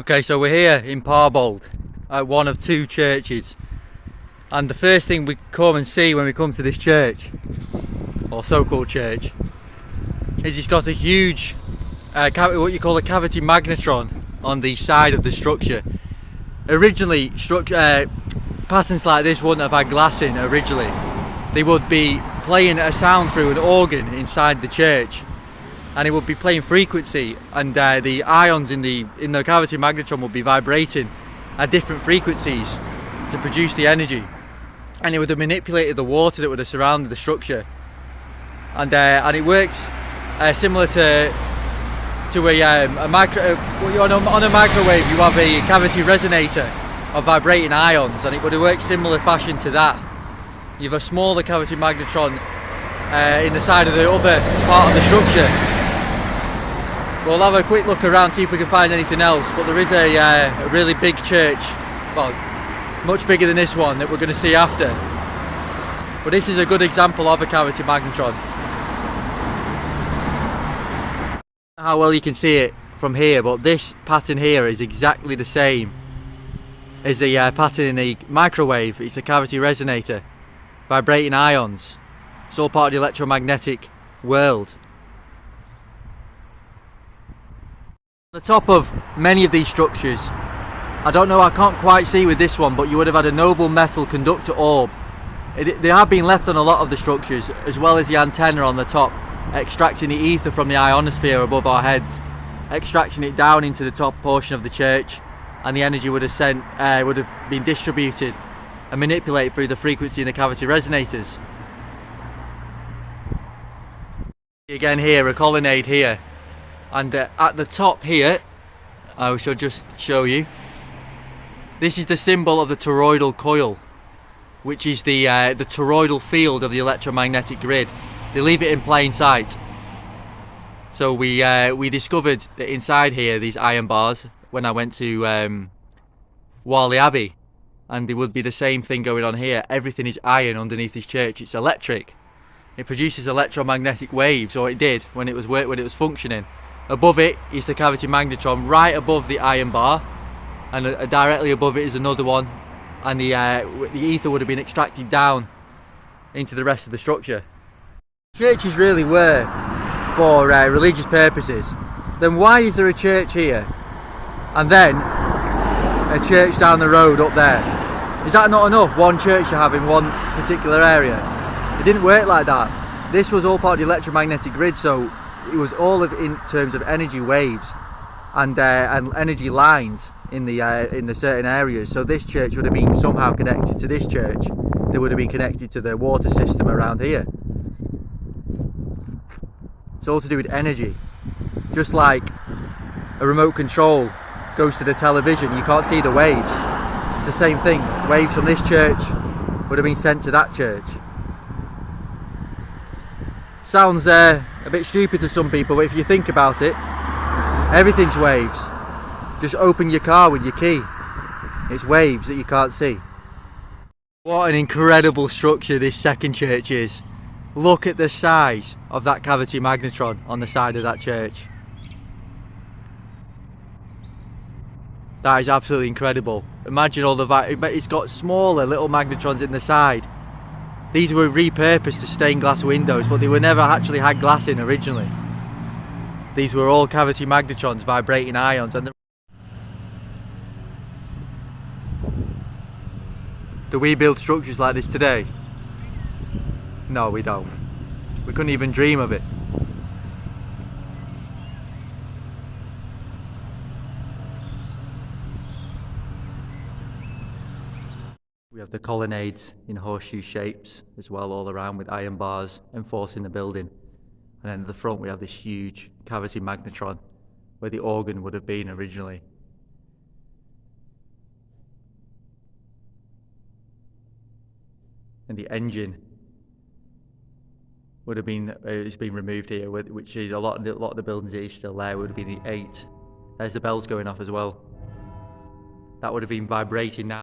Okay, so we're here in Parbold at one of two churches, and the first thing we come and see when we come to this church, or so-called church, is it's got a huge what you call a cavity magnetron on the side of the structure. Originally, patterns like this wouldn't have had glass in originally. They would be playing a sound through an organ inside the church, and it would be playing frequency, and the ions in the cavity magnetron would be vibrating at different frequencies to produce the energy, and it would have manipulated the water that would have surrounded the structure, and it works similar to a micro. On a microwave, you have a cavity resonator of vibrating ions, and it would have worked similar fashion to that. You have a smaller cavity magnetron in the side of the other part of the structure. We'll have a quick look around, see if we can find anything else, but there is a really big church, well, much bigger than this one, that we're going to see after. But this is a good example of a cavity magnetron. How well you can see it from here, but this pattern here is exactly the same as the pattern in the microwave. It's a cavity resonator, vibrating ions. It's all part of the electromagnetic world. On the top of many of these structures, I don't know, I can't quite see with this one, but you would have had a noble metal conductor orb. They have been left on a lot of the structures, as well as the antenna on the top, extracting the ether from the ionosphere above our heads, extracting it down into the top portion of the church, and the energy would have been distributed and manipulated through the frequency in the cavity resonators. Again here, a colonnade here, and at the top here, I shall just show you, this is the symbol of the toroidal coil, which is the toroidal field of the electromagnetic grid. They leave it in plain sight. So we discovered that inside here, these iron bars, when I went to Whalley Abbey, and there would be the same thing going on here. Everything is iron underneath this church. It's electric. It produces electromagnetic waves, or it did when it was functioning. Above it is the cavity magnetron, right above the iron bar, and directly above it is another one, and the ether would have been extracted down into the rest of the structure. Churches really were for religious purposes. Then why is there a church here and then a church down the road up there? Is that not enough? One church to have in one particular area? It didn't work like that. This was all part of the electromagnetic grid, so it was all in terms of energy waves and energy lines in the certain areas. So this church would have been somehow connected to this church. They would have been connected to the water system around here. It's all to do with energy. Just like a remote control goes to the television, you can't see the waves. It's the same thing. Waves from this church would have been sent to that church. Sounds a bit stupid to some people, but if you think about it, everything's waves. Just open your car with your key. It's waves that you can't see. What an incredible structure this second church is. Look at the size of that cavity magnetron on the side of that church. That is absolutely incredible. Imagine all it's got smaller little magnetrons in the side. These were repurposed to stained glass windows, but they were never actually had glass in originally. These were all cavity magnetrons, vibrating ions. And do we build structures like this today? No, we don't. We couldn't even dream of it. We have the colonnades in horseshoe shapes as well, all around, with iron bars enforcing the building. And then at the front we have this huge cavity magnetron where the organ would have been originally. And the engine would have been, it's been removed here, which is a lot of the buildings that is still there would have been the 8. There's the bells going off as well. That would have been vibrating now.